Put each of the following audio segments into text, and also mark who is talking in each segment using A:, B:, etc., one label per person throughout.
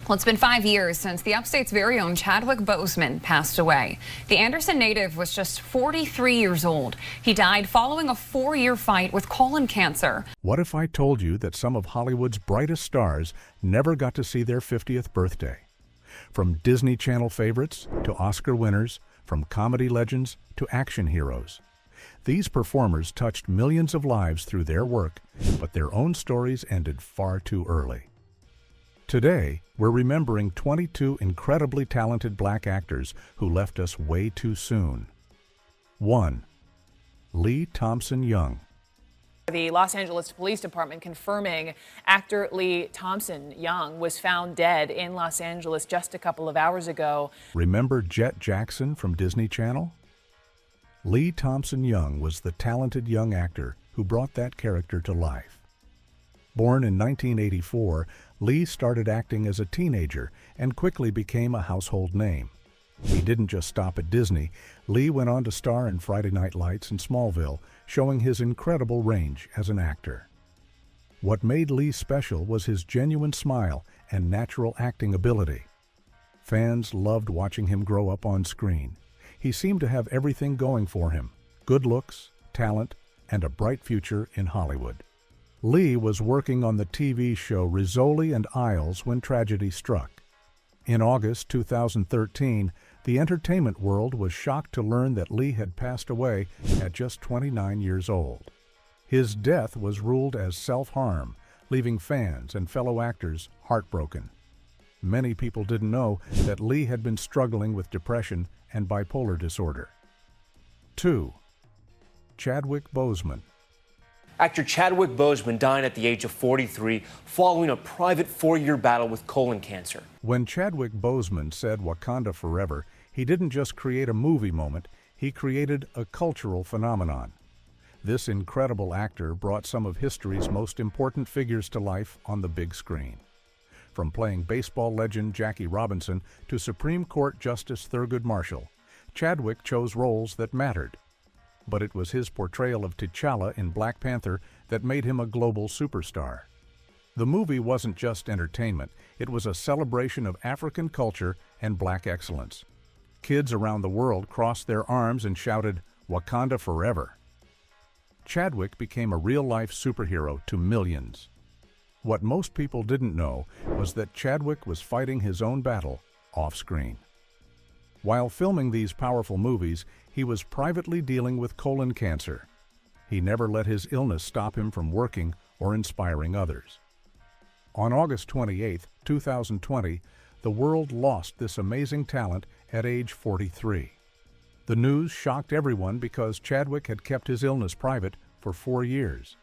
A: Well, it's been 5 years since the upstate's very own Chadwick Boseman passed away. The Anderson native was just 43 years old. He died following a 4-year fight with colon cancer.
B: What if I told you that some of Hollywood's brightest stars never got to see their 50th birthday? From Disney Channel favorites to Oscar winners, from comedy legends to action heroes. These performers touched millions of lives through their work, but their own stories ended far too early. Today, we're remembering 22 incredibly talented black actors who left us way too soon. 1. Lee Thompson Young.
C: The Los Angeles Police Department confirming actor Lee Thompson Young was found dead in Los Angeles just a couple of hours ago.
B: Remember Jet Jackson from Disney Channel? Lee Thompson Young was the talented young actor who brought that character to life. Born in 1984, Lee started acting as a teenager and quickly became a household name. He didn't just stop at Disney. Lee went on to star in Friday Night Lights and Smallville, showing his incredible range as an actor. What made Lee special was his genuine smile and natural acting ability. Fans loved watching him grow up on screen. He seemed to have everything going for him: good looks, talent, and a bright future in Hollywood. Lee was working on the TV show Rizzoli and Isles when tragedy struck. In August 2013, the entertainment world was shocked to learn that Lee had passed away at just 29 years old. His death was ruled as self-harm, leaving fans and fellow actors heartbroken. Many people didn't know that Lee had been struggling with depression and bipolar disorder. 2. Chadwick Boseman.
D: Actor Chadwick Boseman died at the age of 43 following a private 4-year battle with colon cancer.
B: When Chadwick Boseman said "Wakanda Forever," he didn't just create a movie moment, he created a cultural phenomenon. This incredible actor brought some of history's most important figures to life on the big screen. From playing baseball legend Jackie Robinson to Supreme Court Justice Thurgood Marshall, Chadwick chose roles that mattered. But it was his portrayal of T'Challa in Black Panther that made him a global superstar. The movie wasn't just entertainment, it was a celebration of African culture and black excellence. Kids around the world crossed their arms and shouted, "Wakanda Forever." Chadwick became a real-life superhero to millions. What most people didn't know was that Chadwick was fighting his own battle off-screen. While filming these powerful movies, he was privately dealing with colon cancer. He never let his illness stop him from working or inspiring others. On August 28, 2020, the world lost this amazing talent at age 43. The news shocked everyone because Chadwick had kept his illness private for 4 years.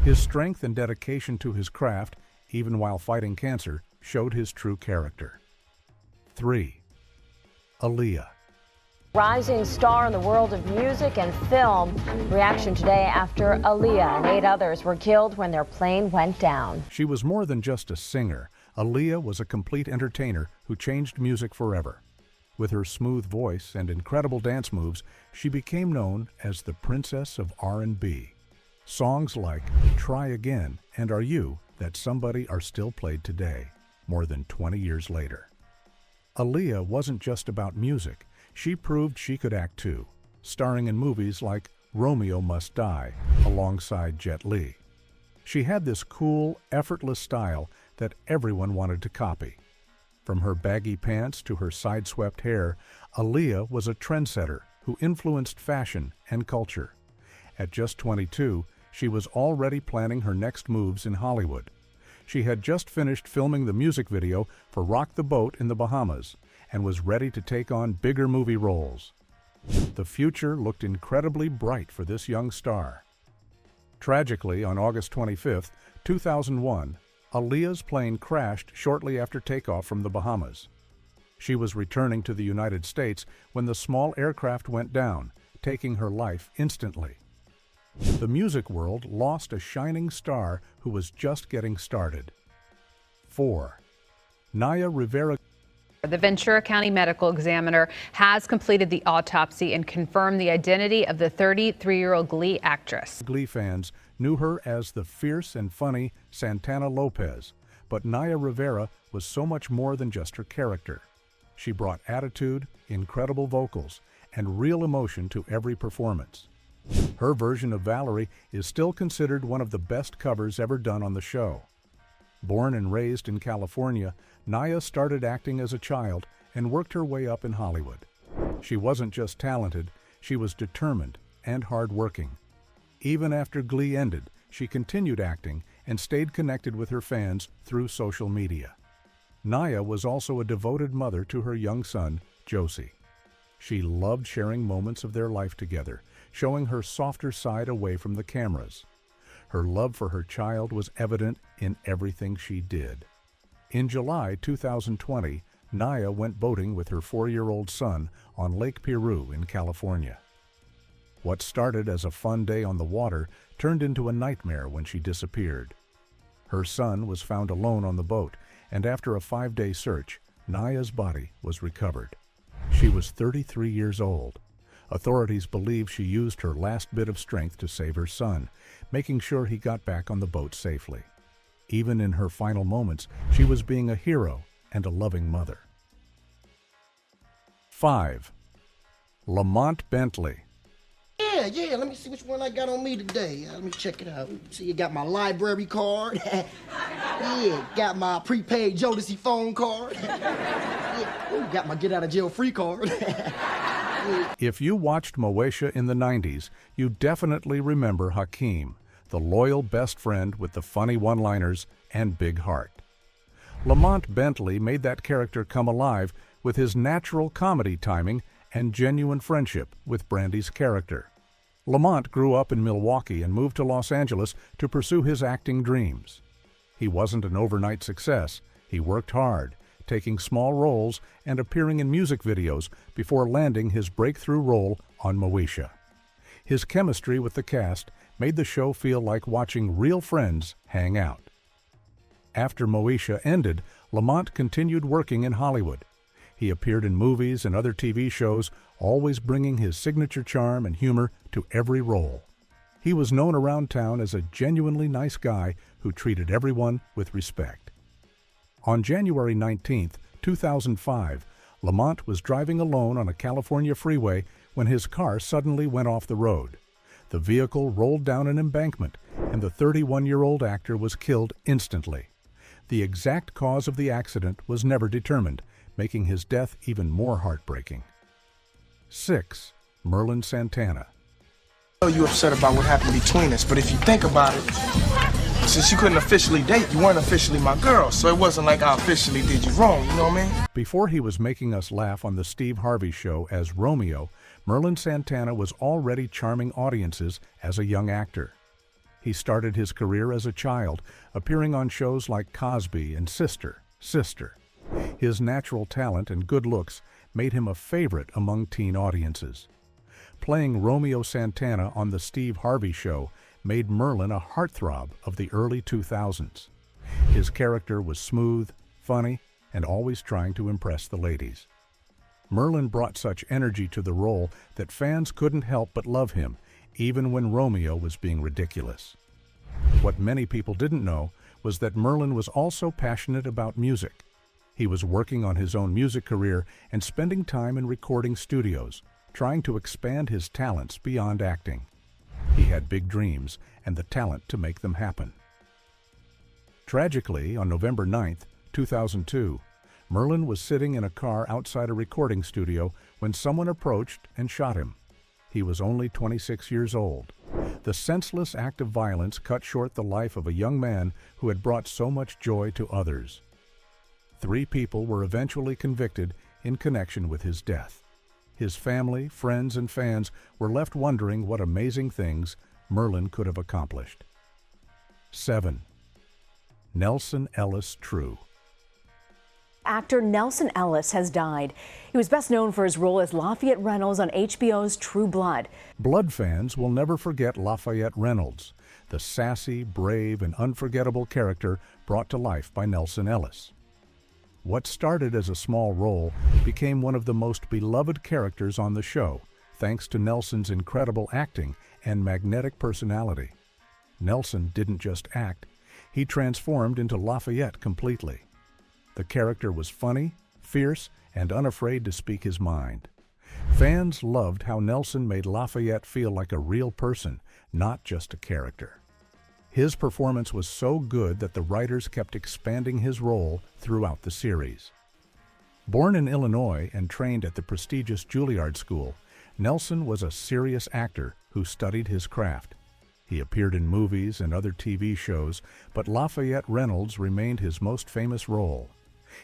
B: His strength and dedication to his craft, even while fighting cancer, showed his true character. 3. Aaliyah.
E: Rising star in the world of music and film. Reaction today after Aaliyah and 8 others were killed when their plane went down.
B: She was more than just a singer. Aaliyah was a complete entertainer who changed music forever. With her smooth voice and incredible dance moves, she became known as the Princess of R&B. Songs like "Try Again" and "Are You That Somebody" are still played today, more than 20 years later. Aaliyah wasn't just about music. She proved she could act too, starring in movies like Romeo Must Die alongside Jet Li. She had this cool, effortless style that everyone wanted to copy. From her baggy pants to her side-swept hair, Aaliyah was a trendsetter who influenced fashion and culture. At just 22, she was already planning her next moves in Hollywood. She had just finished filming the music video for Rock the Boat in the Bahamas and was ready to take on bigger movie roles. The future looked incredibly bright for this young star. Tragically, on August 25, 2001, Aaliyah's plane crashed shortly after takeoff from the Bahamas. She was returning to the United States when the small aircraft went down, taking her life instantly. The music world lost a shining star who was just getting started. 4. Naya Rivera.
F: The Ventura County Medical Examiner has completed the autopsy and confirmed the identity of the 33-year-old Glee actress.
B: Glee fans knew her as the fierce and funny Santana Lopez, But Naya Rivera was so much more than just her character. She brought attitude, incredible vocals, and real emotion to every performance. Her version of Valerie is still considered one of the best covers ever done on the show. Born and raised in California, Naya started acting as a child and worked her way up in Hollywood. She wasn't just talented, she was determined and hardworking. Even after Glee ended, she continued acting and stayed connected with her fans through social media. Naya was also a devoted mother to her young son, Josie. She loved sharing moments of their life together, showing her softer side away from the cameras. Her love for her child was evident in everything she did. In July 2020, Naya went boating with her 4-year-old son on Lake Piru in California. What started as a fun day on the water turned into a nightmare when she disappeared. Her son was found alone on the boat, and after a 5-day search, Naya's body was recovered. She was 33 years old. Authorities believe she used her last bit of strength to save her son, making sure he got back on the boat safely. Even in her final moments, she was being a hero and a loving mother. 5. Lamont Bentley.
G: Yeah, let me see which one I got on me today. Let me check it out. See, you got my library card. Yeah, got my prepaid Jodeci phone card. Yeah, ooh, got my get out of jail free card.
B: If you watched Moesha in the 90s, you definitely remember Hakeem, the loyal best friend with the funny one-liners and big heart. Lamont Bentley made that character come alive with his natural comedy timing and genuine friendship with Brandy's character. Lamont grew up in Milwaukee and moved to Los Angeles to pursue his acting dreams. He wasn't an overnight success. He worked hard, taking small roles and appearing in music videos before landing his breakthrough role on Moesha. His chemistry with the cast made the show feel like watching real friends hang out. After Moesha ended, Lamont continued working in Hollywood. He appeared in movies and other TV shows, always bringing his signature charm and humor to every role. He was known around town as a genuinely nice guy who treated everyone with respect. On January 19, 2005, Lamont was driving alone on a California freeway when his car suddenly went off the road. The vehicle rolled down an embankment, and the 31-year-old actor was killed instantly. The exact cause of the accident was never determined, making his death even more heartbreaking. 6. Merlin Santana.
H: I know you're upset about what happened between us, but if you think about it, since you couldn't officially date, you weren't officially my girl, so it wasn't like I officially did you wrong, you know what I mean?
B: Before he was making us laugh on the Steve Harvey Show as Romeo, Merlin Santana was already charming audiences as a young actor. He started his career as a child, appearing on shows like Cosby and Sister. His natural talent and good looks made him a favorite among teen audiences. Playing Romeo Santana on the Steve Harvey Show made Merlin a heartthrob of the early 2000s. His character was smooth, funny, and always trying to impress the ladies. Merlin brought such energy to the role that fans couldn't help but love him, even when Romeo was being ridiculous. What many people didn't know was that Merlin was also passionate about music. He was working on his own music career and spending time in recording studios, trying to expand his talents beyond acting. He had big dreams and the talent to make them happen. Tragically, on November 9, 2002, Merlin was sitting in a car outside a recording studio when someone approached and shot him. He was only 26 years old. The senseless act of violence cut short the life of a young man who had brought so much joy to others. 3 people were eventually convicted in connection with his death. His family, friends, and fans were left wondering what amazing things Merlin could have accomplished. 7. Nelson Ellis True.
I: Actor Nelson Ellis has died. He was best known for his role as Lafayette Reynolds on HBO's True Blood.
B: Blood fans will never forget Lafayette Reynolds, the sassy, brave, and unforgettable character brought to life by Nelson Ellis. What started as a small role became one of the most beloved characters on the show, thanks to Nelson's incredible acting and magnetic personality. Nelson didn't just act, he transformed into Lafayette completely. The character was funny, fierce, and unafraid to speak his mind. Fans loved how Nelson made Lafayette feel like a real person, not just a character. His performance was so good that the writers kept expanding his role throughout the series. Born in Illinois and trained at the prestigious Juilliard School, Nelson was a serious actor who studied his craft. He appeared in movies and other TV shows, but Lafayette Reynolds remained his most famous role.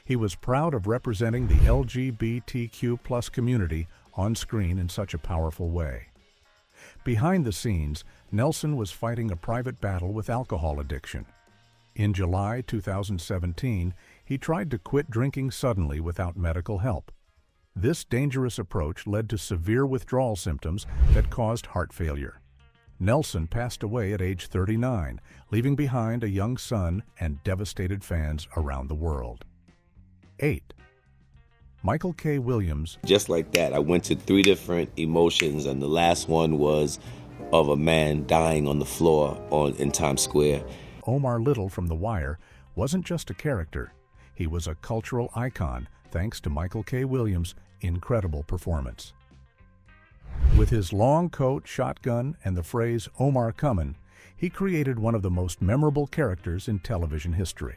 B: He was proud of representing the LGBTQ+ community on screen in such a powerful way. Behind the scenes, Nelson was fighting a private battle with alcohol addiction. In July 2017, he tried to quit drinking suddenly without medical help. This dangerous approach led to severe withdrawal symptoms that caused heart failure. Nelson passed away at age 39, leaving behind a young son and devastated fans around the world. 8. Michael K. Williams.
J: Just like that, I went to 3 different emotions, and the last one was of a man dying on the floor in Times Square.
B: Omar Little from The Wire wasn't just a character. He was a cultural icon thanks to Michael K. Williams' incredible performance. With his long coat, shotgun, and the phrase "Omar comin'," he created one of the most memorable characters in television history.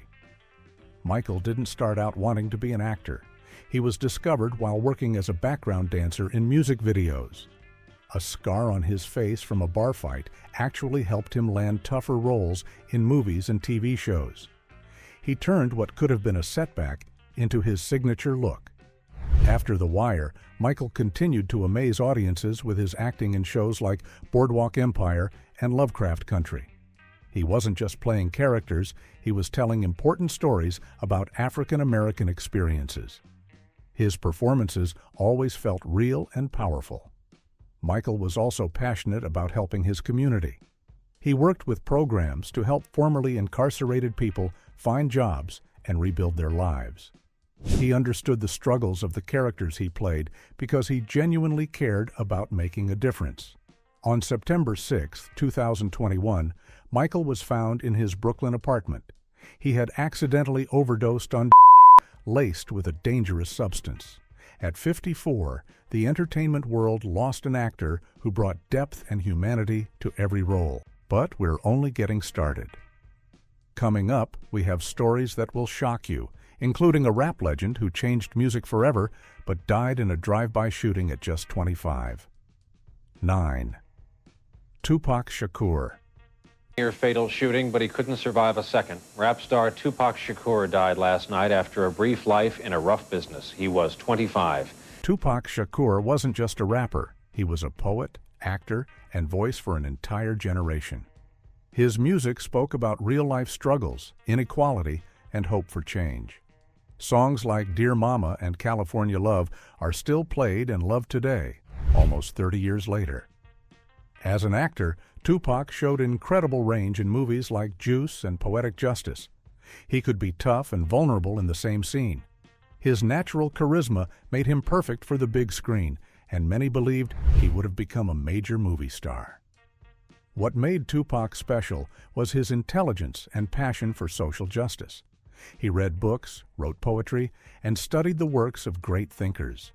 B: Michael didn't start out wanting to be an actor. He was discovered while working as a background dancer in music videos. A scar on his face from a bar fight actually helped him land tougher roles in movies and TV shows. He turned what could have been a setback into his signature look. After The Wire, Michael continued to amaze audiences with his acting in shows like Boardwalk Empire and Lovecraft Country. He wasn't just playing characters, he was telling important stories about African American experiences. His performances always felt real and powerful. Michael was also passionate about helping his community. He worked with programs to help formerly incarcerated people find jobs and rebuild their lives. He understood the struggles of the characters he played because he genuinely cared about making a difference. On September 6, 2021, Michael was found in his Brooklyn apartment. He had accidentally overdosed on laced with a dangerous substance. At 54, the entertainment world lost an actor who brought depth and humanity to every role. But we're only getting started. Coming up, we have stories that will shock you, including a rap legend who changed music forever but died in a drive-by shooting at just 25. 9. Tupac Shakur.
K: Near fatal shooting, but he couldn't survive a second. Rap star Tupac Shakur died last night after a brief life in a rough business. He was 25.
B: Tupac Shakur wasn't just a rapper. He was a poet, actor, and voice for an entire generation. His music spoke about real-life struggles, inequality, and hope for change. Songs like Dear Mama and California Love are still played and loved today, almost 30 years later. As an actor, Tupac showed incredible range in movies like Juice and Poetic Justice. He could be tough and vulnerable in the same scene. His natural charisma made him perfect for the big screen, and many believed he would have become a major movie star. What made Tupac special was his intelligence and passion for social justice. He read books, wrote poetry, and studied the works of great thinkers.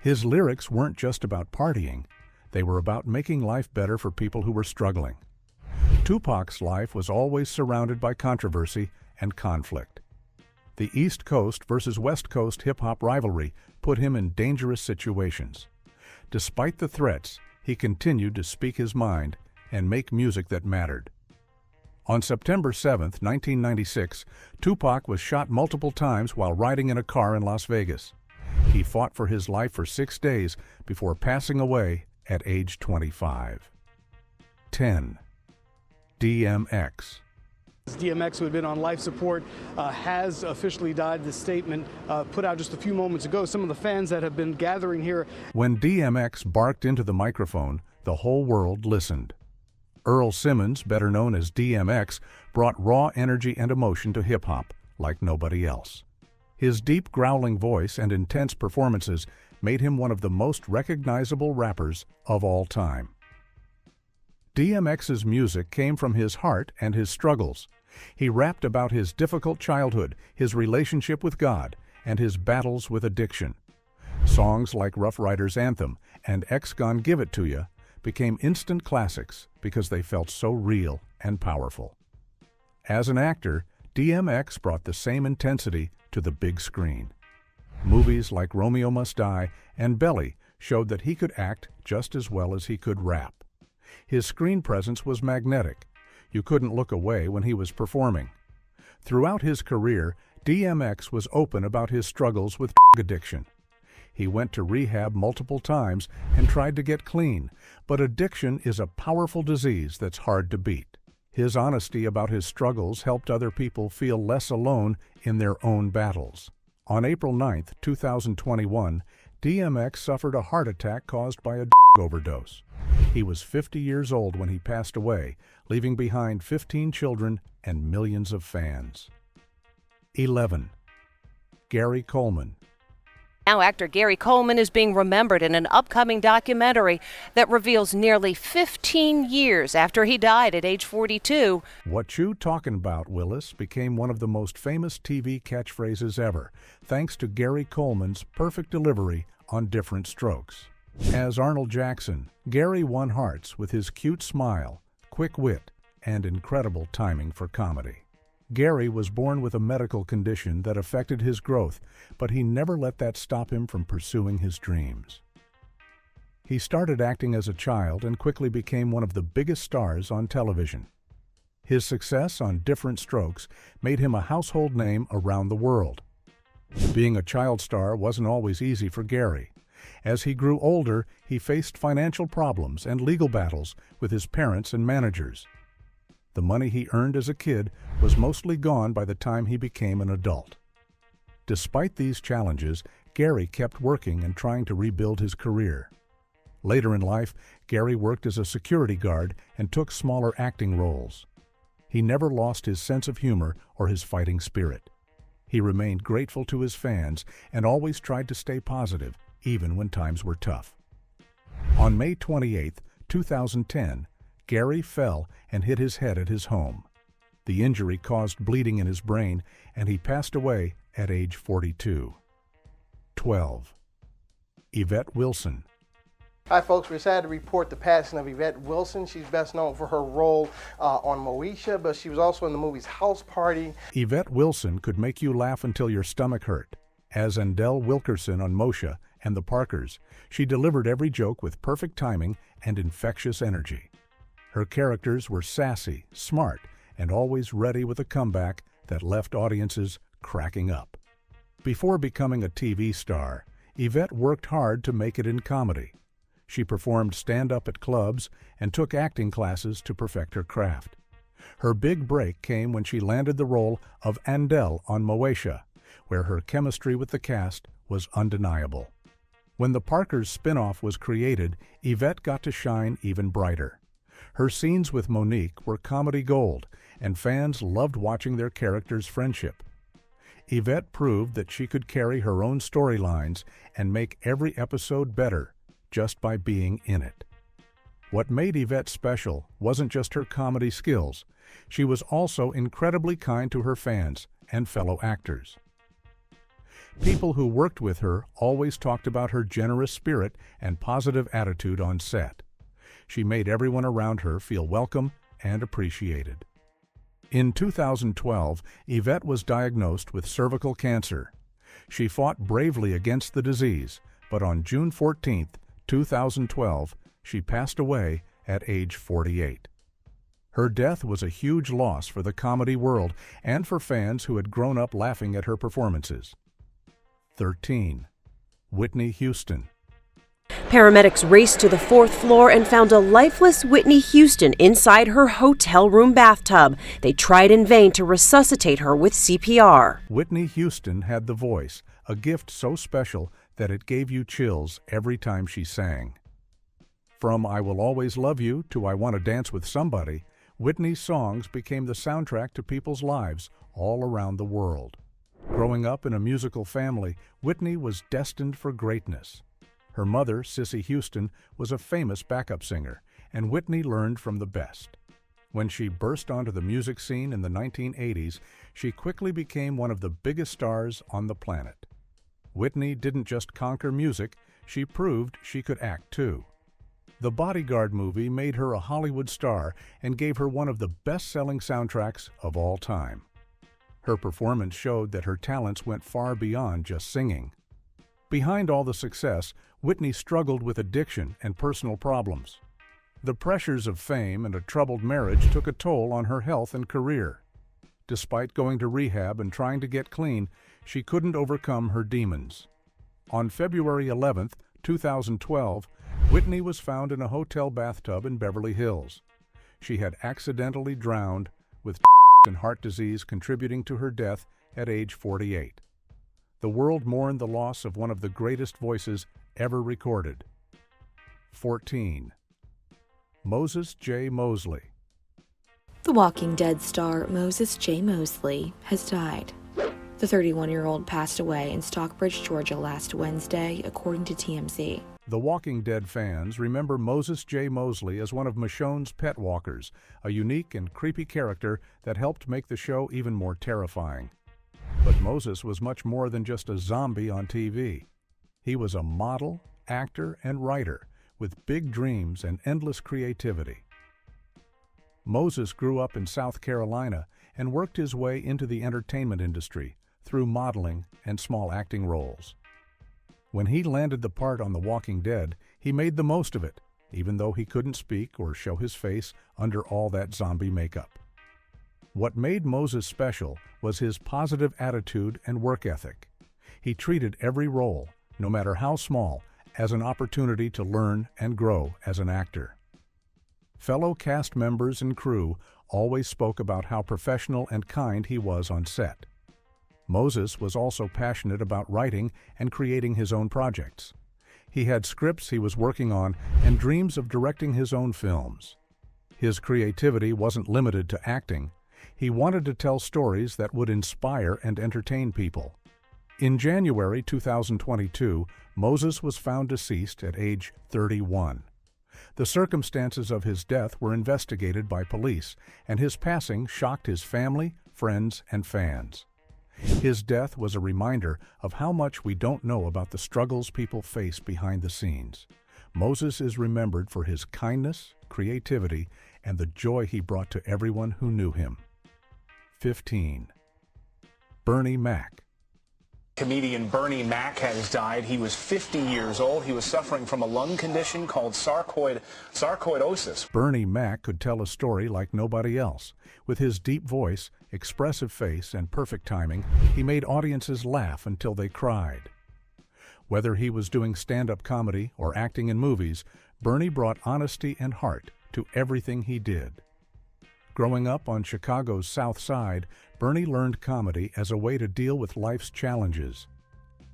B: His lyrics weren't just about partying. They were about making life better for people who were struggling. Tupac's life was always surrounded by controversy and conflict. The East Coast versus West Coast hip-hop rivalry put him in dangerous situations. Despite the threats, he continued to speak his mind and make music that mattered. On September 7, 1996, Tupac was shot multiple times while riding in a car in Las Vegas. He fought for his life for 6 days before passing away at age 25. 10. DMX.
L: DMX, who had been on life support, has officially died. The statement put out just a few moments ago. Some of the fans that have been gathering here.
B: When DMX barked into the microphone, the whole world listened. Earl Simmons, better known as DMX, brought raw energy and emotion to hip-hop like nobody else. His deep growling voice and intense performances made him one of the most recognizable rappers of all time. DMX's music came from his heart and his struggles. He rapped about his difficult childhood, his relationship with God, and his battles with addiction. Songs like Rough Riders Anthem and X Gon Give It To Ya became instant classics because they felt so real and powerful. As an actor, DMX brought the same intensity to the big screen. Movies like Romeo Must Die and Belly showed that he could act just as well as he could rap. His screen presence was magnetic. You couldn't look away when he was performing. Throughout his career, DMX was open about his struggles with addiction. He went to rehab multiple times and tried to get clean, but addiction is a powerful disease that's hard to beat. His honesty about his struggles helped other people feel less alone in their own battles. On April 9, 2021, DMX suffered a heart attack caused by a overdose. He was 50 years old when he passed away, leaving behind 15 children and millions of fans. 11. Gary Coleman.
M: Now actor Gary Coleman is being remembered in an upcoming documentary that reveals nearly 15 years after he died at age 42.
B: What you talking about, Willis, became one of the most famous TV catchphrases ever, thanks to Gary Coleman's perfect delivery on Different Strokes. As Arnold Jackson, Gary won hearts with his cute smile, quick wit, and incredible timing for comedy. Gary was born with a medical condition that affected his growth, but he never let that stop him from pursuing his dreams. He started acting as a child and quickly became one of the biggest stars on television. His success on Different Strokes made him a household name around the world. Being a child star wasn't always easy for Gary. As he grew older, he faced financial problems and legal battles with his parents and managers. The money he earned as a kid was mostly gone by the time he became an adult. Despite these challenges, Gary kept working and trying to rebuild his career. Later in life, Gary worked as a security guard and took smaller acting roles. He never lost his sense of humor or his fighting spirit. He remained grateful to his fans and always tried to stay positive, even when times were tough. On May 28, 2010, Gary fell and hit his head at his home. The injury caused bleeding in his brain, and he passed away at age 42. 12. Yvette Wilson.
H: Hi folks, we're sad to report the passing of Yvette Wilson. She's best known for her role on Moesha, but she was also in the movies House Party.
B: Yvette Wilson could make you laugh until your stomach hurt. As Andell Wilkerson on Moesha and The Parkers, she delivered every joke with perfect timing and infectious energy. Her characters were sassy, smart, and always ready with a comeback that left audiences cracking up. Before becoming a TV star, Yvette worked hard to make it in comedy. She performed stand-up at clubs and took acting classes to perfect her craft. Her big break came when she landed the role of Andell on Moesha, where her chemistry with the cast was undeniable. When The Parkers spin-off was created, Yvette got to shine even brighter. Her scenes with Monique were comedy gold, and fans loved watching their characters' friendship. Yvette proved that she could carry her own storylines and make every episode better just by being in it. What made Yvette special wasn't just her comedy skills. She was also incredibly kind to her fans and fellow actors. People who worked with her always talked about her generous spirit and positive attitude on set. She made everyone around her feel welcome and appreciated. In 2012, Yvette was diagnosed with cervical cancer. She fought bravely against the disease, but on June 14, 2012, she passed away at age 48. Her death was a huge loss for the comedy world and for fans who had grown up laughing at her performances. 13. Whitney Houston.
N: Paramedics raced to the 4th floor and found a lifeless Whitney Houston inside her hotel room bathtub. They tried in vain to resuscitate her with CPR.
B: Whitney Houston had the voice, a gift so special that it gave you chills every time she sang. From I Will Always Love You to I Want to Dance with Somebody, Whitney's songs became the soundtrack to people's lives all around the world. Growing up in a musical family, Whitney was destined for greatness. Her mother, Cissy Houston, was a famous backup singer, and Whitney learned from the best. When she burst onto the music scene in the 1980s, she quickly became one of the biggest stars on the planet. Whitney didn't just conquer music, she proved she could act too. The Bodyguard movie made her a Hollywood star and gave her one of the best-selling soundtracks of all time. Her performance showed that her talents went far beyond just singing. Behind all the success, Whitney struggled with addiction and personal problems. The pressures of fame and a troubled marriage took a toll on her health and career. Despite going to rehab and trying to get clean, she couldn't overcome her demons. On February 11, 2012, Whitney was found in a hotel bathtub in Beverly Hills. She had accidentally drowned, with and heart disease contributing to her death at age 48. The world mourned the loss of one of the greatest voices ever recorded. 14. Moses J. Mosley.
O: The Walking Dead star Moses J. Mosley has died. The 31-year-old passed away in Stockbridge, Georgia last Wednesday, according to TMZ.
B: The Walking Dead fans remember Moses J. Mosley as one of Michonne's pet walkers, a unique and creepy character that helped make the show even more terrifying. But Moses was much more than just a zombie on TV. He was a model, actor, and writer with big dreams and endless creativity. Moses grew up in South Carolina and worked his way into the entertainment industry through modeling and small acting roles. When he landed the part on The Walking Dead, he made the most of it, even though he couldn't speak or show his face under all that zombie makeup. What made Moses special was his positive attitude and work ethic. He treated every role, no matter how small, as an opportunity to learn and grow as an actor. Fellow cast members and crew always spoke about how professional and kind he was on set. Moses was also passionate about writing and creating his own projects. He had scripts he was working on and dreams of directing his own films. His creativity wasn't limited to acting. He wanted to tell stories that would inspire and entertain people. In January 2022, Moses was found deceased at age 31. The circumstances of his death were investigated by police, and his passing shocked his family, friends, and fans. His death was a reminder of how much we don't know about the struggles people face behind the scenes. Moses is remembered for his kindness, creativity, and the joy he brought to everyone who knew him. 15. Bernie Mac.
P: Comedian Bernie Mac has died. He was 50 years old. He was suffering from a lung condition called sarcoidosis.
B: Bernie Mac could tell a story like nobody else. With his deep voice, expressive face, and perfect timing, he made audiences laugh until they cried. Whether he was doing stand-up comedy or acting in movies, Bernie brought honesty and heart to everything he did. Growing up on Chicago's South Side, Bernie learned comedy as a way to deal with life's challenges.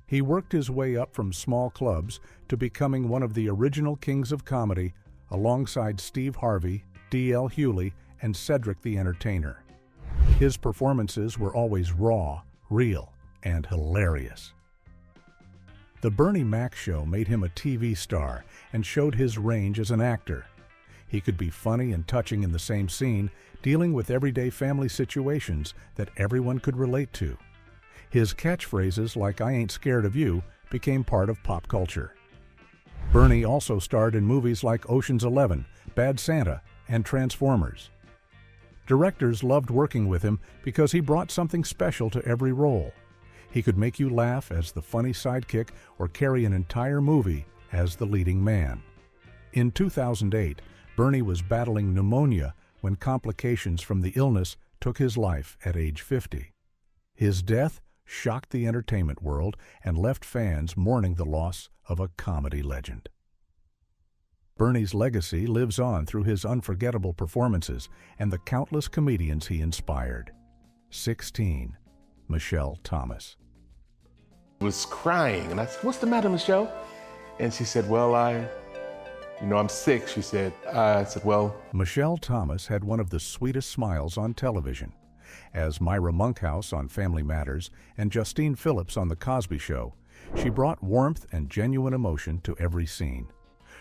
B: He worked his way up from small clubs to becoming one of the original kings of comedy alongside Steve Harvey, D.L. Hewley, and Cedric the Entertainer. His performances were always raw, real, and hilarious. The Bernie Mac Show made him a TV star and showed his range as an actor. He could be funny and touching in the same scene, dealing with everyday family situations that everyone could relate to. His catchphrases like "I ain't scared of you" became part of pop culture. Bernie also starred in movies like Ocean's 11, Bad Santa, and Transformers. Directors loved working with him because he brought something special to every role. He could make you laugh as the funny sidekick or carry an entire movie as the leading man. In 2008, Bernie was battling pneumonia when complications from the illness took his life at age 50. His death shocked the entertainment world and left fans mourning the loss of a comedy legend. Bernie's legacy lives on through his unforgettable performances and the countless comedians he inspired. 16. Michelle Thomas.
H: I was crying, and I said, "What's the matter, Michelle?" And she said, "Well, I'm sick," she said. I said, "Well..."
B: Michelle Thomas had one of the sweetest smiles on television. As Myra Monkhouse on Family Matters and Justine Phillips on The Cosby Show, she brought warmth and genuine emotion to every scene.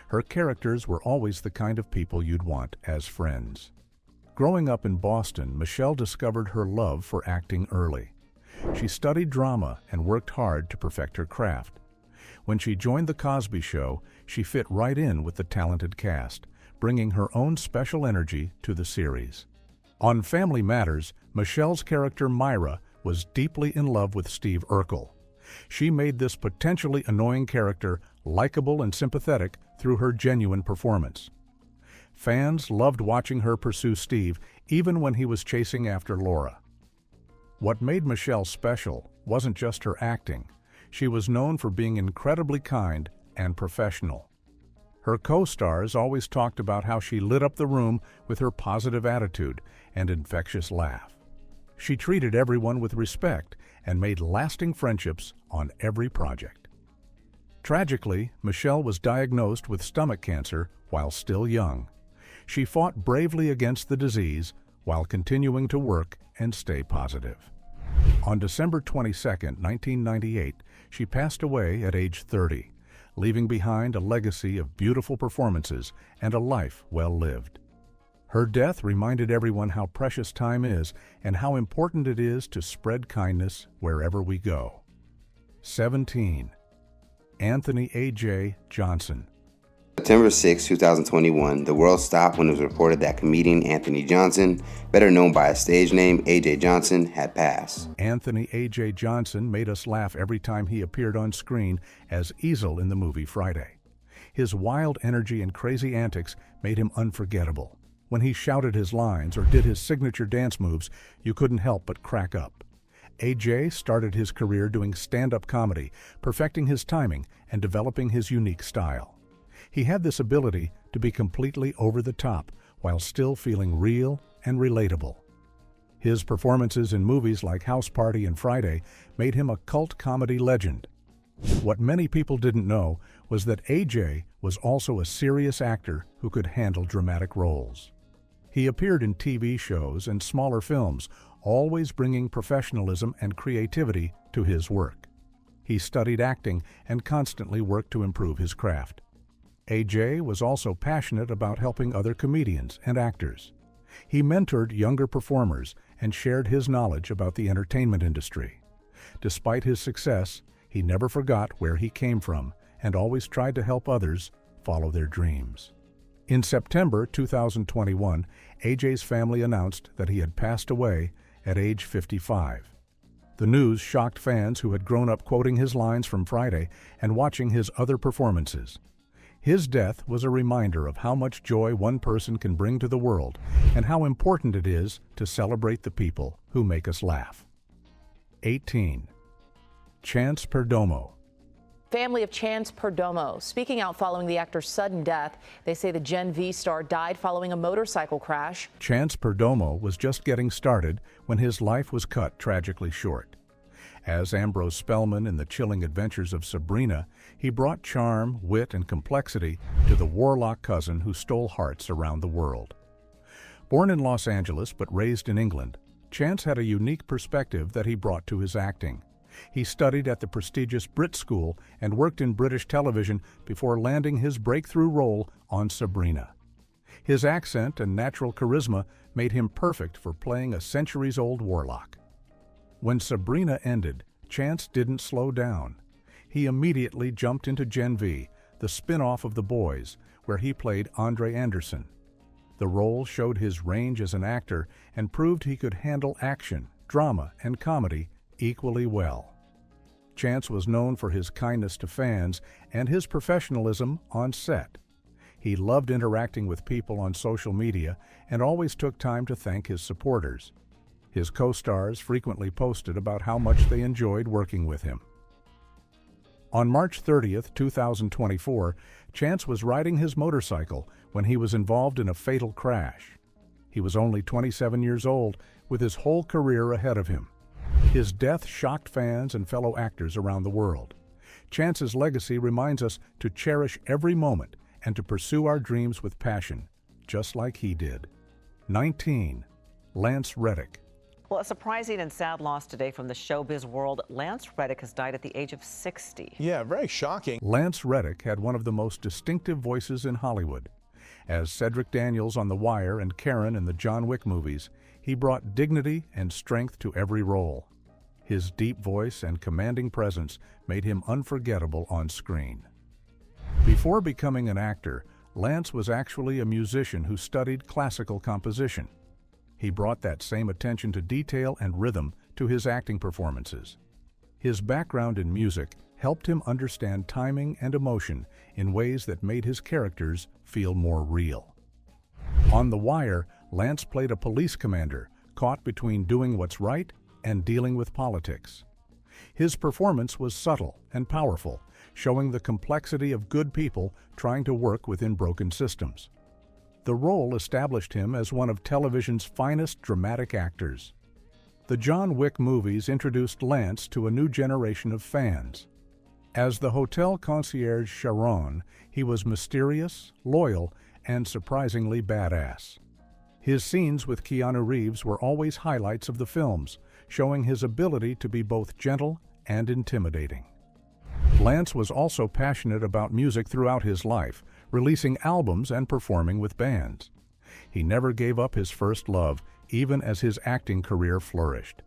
B: Her characters were always the kind of people you'd want as friends. Growing up in Boston, Michelle discovered her love for acting early. She studied drama and worked hard to perfect her craft. When she joined The Cosby Show, she fit right in with the talented cast, bringing her own special energy to the series. On Family Matters, Michelle's character Myra was deeply in love with Steve Urkel. She made this potentially annoying character likable and sympathetic through her genuine performance. Fans loved watching her pursue Steve even when he was chasing after Laura. What made Michelle special wasn't just her acting. She was known for being incredibly kind and professional. Her co-stars always talked about how she lit up the room with her positive attitude and infectious laugh. She treated everyone with respect and made lasting friendships on every project. Tragically, Michelle was diagnosed with stomach cancer while still young. She fought bravely against the disease while continuing to work and stay positive. On December 22, 1998, she passed away at age 30, leaving behind a legacy of beautiful performances and a life well lived. Her death reminded everyone how precious time is and how important it is to spread kindness wherever we go. 17. Anthony A.J. Johnson.
Q: September 6, 2021, the world stopped when it was reported that comedian Anthony Johnson, better known by his stage name A.J. Johnson, had passed.
B: Anthony A.J. Johnson made us laugh every time he appeared on screen as Easel in the movie Friday. His wild energy and crazy antics made him unforgettable. When he shouted his lines or did his signature dance moves, you couldn't help but crack up. A.J. started his career doing stand-up comedy, perfecting his timing and developing his unique style. He had this ability to be completely over the top while still feeling real and relatable. His performances in movies like House Party and Friday made him a cult comedy legend. What many people didn't know was that A.J. was also a serious actor who could handle dramatic roles. He appeared in TV shows and smaller films, always bringing professionalism and creativity to his work. He studied acting and constantly worked to improve his craft. A.J. was also passionate about helping other comedians and actors. He mentored younger performers and shared his knowledge about the entertainment industry. Despite his success, he never forgot where he came from and always tried to help others follow their dreams. In September 2021, A.J.'s family announced that he had passed away at age 55. The news shocked fans who had grown up quoting his lines from Friday and watching his other performances. His death was a reminder of how much joy one person can bring to the world and how important it is to celebrate the people who make us laugh. 18. Chance Perdomo.
R: Family of Chance Perdomo speaking out following the actor's sudden death. They say the Gen V star died following a motorcycle crash.
B: Chance Perdomo was just getting started when his life was cut tragically short. As Ambrose Spellman in The Chilling Adventures of Sabrina, he brought charm, wit, and complexity to the warlock cousin who stole hearts around the world. Born in Los Angeles but raised in England, Chance had a unique perspective that he brought to his acting. He studied at the prestigious Brit School and worked in British television before landing his breakthrough role on Sabrina. His accent and natural charisma made him perfect for playing a centuries-old warlock. When Sabrina ended, Chance didn't slow down. He immediately jumped into Gen V, the spin-off of The Boys, where he played Andre Anderson. The role showed his range as an actor and proved he could handle action, drama, and comedy equally well. Chance was known for his kindness to fans and his professionalism on set. He loved interacting with people on social media and always took time to thank his supporters. His co-stars frequently posted about how much they enjoyed working with him. On March 30, 2024, Chance was riding his motorcycle when he was involved in a fatal crash. He was only 27 years old, with his whole career ahead of him. His death shocked fans and fellow actors around the world. Chance's legacy reminds us to cherish every moment and to pursue our dreams with passion, just like he did. 19. Lance Reddick.
S: Well, a surprising and sad loss today from the showbiz world. Lance Reddick has died at the age of 60.
B: Yeah, very shocking. Lance Reddick had one of the most distinctive voices in Hollywood. As Cedric Daniels on The Wire and Karen in the John Wick movies, he brought dignity and strength to every role. His deep voice and commanding presence made him unforgettable on screen. Before becoming an actor, Lance was actually a musician who studied classical composition. He brought that same attention to detail and rhythm to his acting performances. His background in music helped him understand timing and emotion in ways that made his characters feel more real. On The Wire, Lance played a police commander caught between doing what's right and dealing with politics. His performance was subtle and powerful, showing the complexity of good people trying to work within broken systems. The role established him as one of television's finest dramatic actors. The John Wick movies introduced Lance to a new generation of fans. As the hotel concierge Sharon, he was mysterious, loyal, and surprisingly badass. His scenes with Keanu Reeves were always highlights of the films, showing his ability to be both gentle and intimidating. Lance was also passionate about music throughout his life, releasing albums and performing with bands. He never gave up his first love, even as his acting career flourished.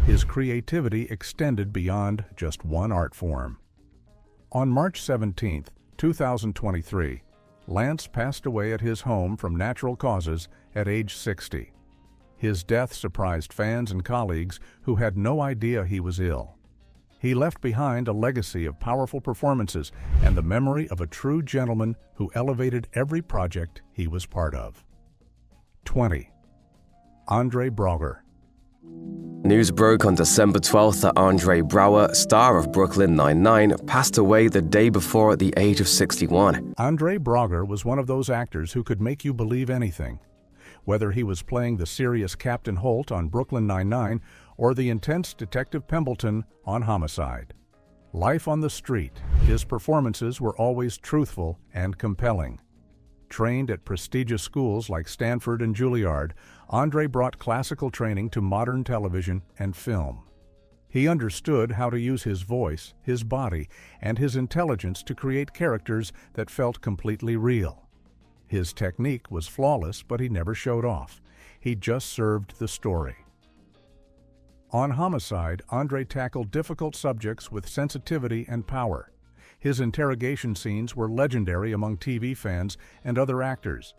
B: His creativity extended beyond just one art form. On March 17, 2023, Lance passed away at his home from natural causes at age 60. His death surprised fans and colleagues who had no idea he was ill. He left behind a legacy of powerful performances and the memory of a true gentleman who elevated every project he was part of. 20. Andre Braugher.
T: News broke on December 12th that Andre Braugher, star of Brooklyn Nine-Nine, passed away the day before at the age of 61.
B: Andre Braugher was one of those actors who could make you believe anything. Whether he was playing the serious Captain Holt on Brooklyn Nine-Nine or the intense Detective Pembleton on Homicide. Life on the street, his performances were always truthful and compelling. Trained at prestigious schools like Stanford and Juilliard, Andre brought classical training to modern television and film. He understood how to use his voice, his body, and his intelligence to create characters that felt completely real. His technique was flawless, but he never showed off. He just served the story. On Homicide, Andre tackled difficult subjects with sensitivity and power. His interrogation scenes were legendary among TV fans and other actors.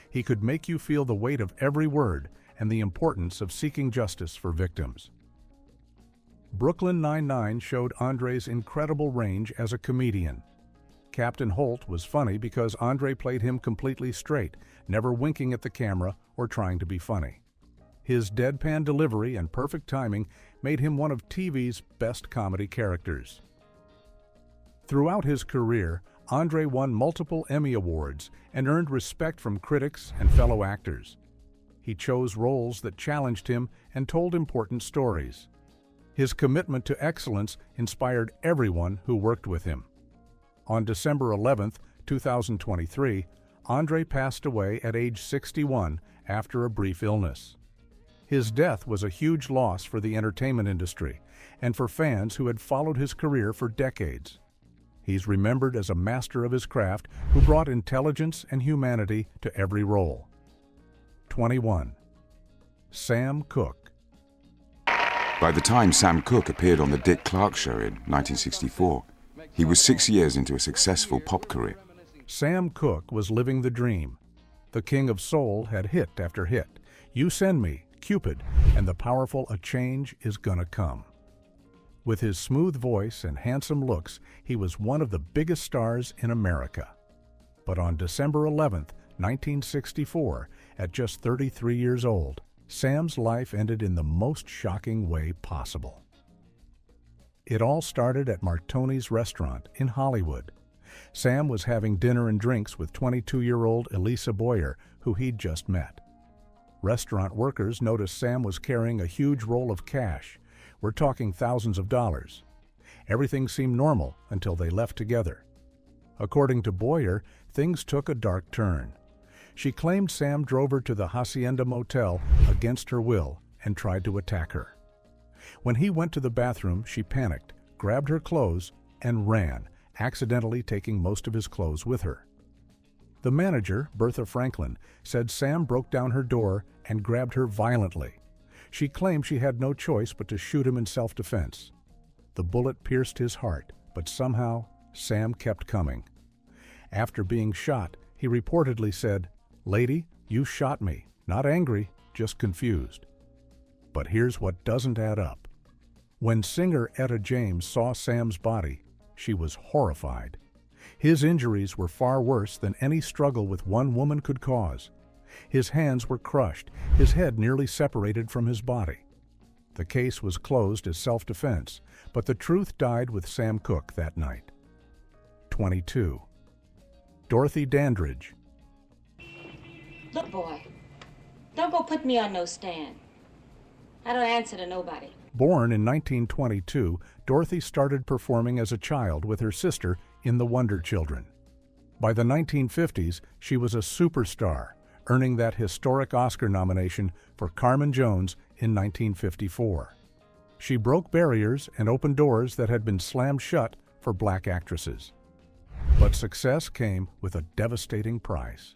B: He could make you feel the weight of every word and the importance of seeking justice for victims. Brooklyn Nine-Nine showed Andre's incredible range as a comedian. Captain Holt was funny because Andre played him completely straight, never winking at the camera or trying to be funny. His deadpan delivery and perfect timing made him one of TV's best comedy characters. Throughout his career, Andre won multiple Emmy Awards and earned respect from critics and fellow actors. He chose roles that challenged him and told important stories. His commitment to excellence inspired everyone who worked with him. On December 11, 2023, Andre passed away at age 61 after a brief illness. His death was a huge loss for the entertainment industry and for fans who had followed his career for decades. He's remembered as a master of his craft who brought intelligence and humanity to every role. 21. Sam Cooke.
U: By the time Sam Cooke appeared on The Dick Clark Show in 1964, he was 6 years into a successful pop career.
B: Sam Cooke was living the dream. The King of Soul had hit after hit, You Send Me, Cupid, and the powerful A Change Is Gonna Come. With his smooth voice and handsome looks, he was one of the biggest stars in America. But on December 11, 1964, at just 33 years old, Sam's life ended in the most shocking way possible. It all started at Martoni's restaurant in Hollywood. Sam was having dinner and drinks with 22-year-old Elisa Boyer, who he'd just met. Restaurant workers noticed Sam was carrying a huge roll of cash. We're talking thousands of dollars. Everything seemed normal until they left together. According to Boyer, things took a dark turn. She claimed Sam drove her to the Hacienda Motel against her will and tried to attack her. When he went to the bathroom, she panicked, grabbed her clothes, and ran, accidentally taking most of his clothes with her. The manager, Bertha Franklin, said Sam broke down her door and grabbed her violently. She claimed she had no choice but to shoot him in self-defense. The bullet pierced his heart, but somehow Sam kept coming. After being shot, he reportedly said, "Lady, you shot me. Not angry, just confused." But here's what doesn't add up. When singer Etta James saw Sam's body, she was horrified. His injuries were far worse than any struggle with one woman could cause. His hands were crushed, his head nearly separated from his body. The case was closed as self-defense, but the truth died with Sam Cooke that night. 22. Dorothy Dandridge.
A: Look, boy, don't go put me on no stand. I don't answer to nobody.
B: Born in 1922, Dorothy started performing as a child with her sister in The Wonder Children. By the 1950s, she was a superstar, earning that historic Oscar nomination for Carmen Jones in 1954. She broke barriers and opened doors that had been slammed shut for black actresses. But success came with a devastating price.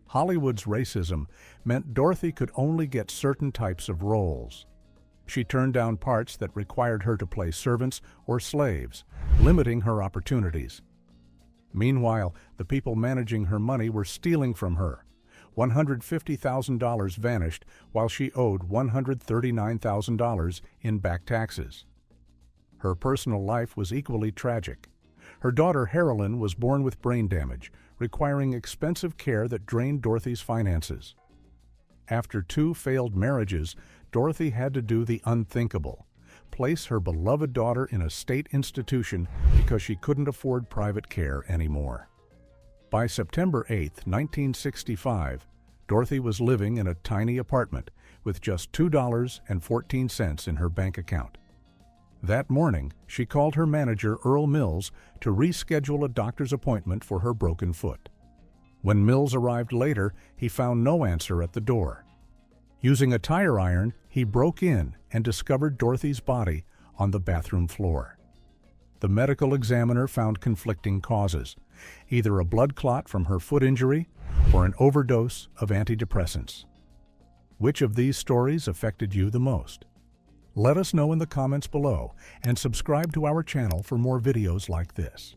B: Hollywood's racism meant Dorothy could only get certain types of roles. She turned down parts that required her to play servants or slaves, limiting her opportunities. Meanwhile, the people managing her money were stealing from her. $150,000 vanished while she owed $139,000 in back taxes. Her personal life was equally tragic. Her daughter Harolyn was born with brain damage, requiring expensive care that drained Dorothy's finances. After 2 failed marriages, Dorothy had to do the unthinkable: place her beloved daughter in a state institution because she couldn't afford private care anymore. By September 8, 1965, Dorothy was living in a tiny apartment with just $2.14 in her bank account. That morning, she called her manager, Earl Mills, to reschedule a doctor's appointment for her broken foot. When Mills arrived later, he found no answer at the door. Using a tire iron, he broke in and discovered Dorothy's body on the bathroom floor. The medical examiner found conflicting causes, either a blood clot from her foot injury or an overdose of antidepressants. Which of these stories affected you the most? Let us know in the comments below and subscribe to our channel for more videos like this.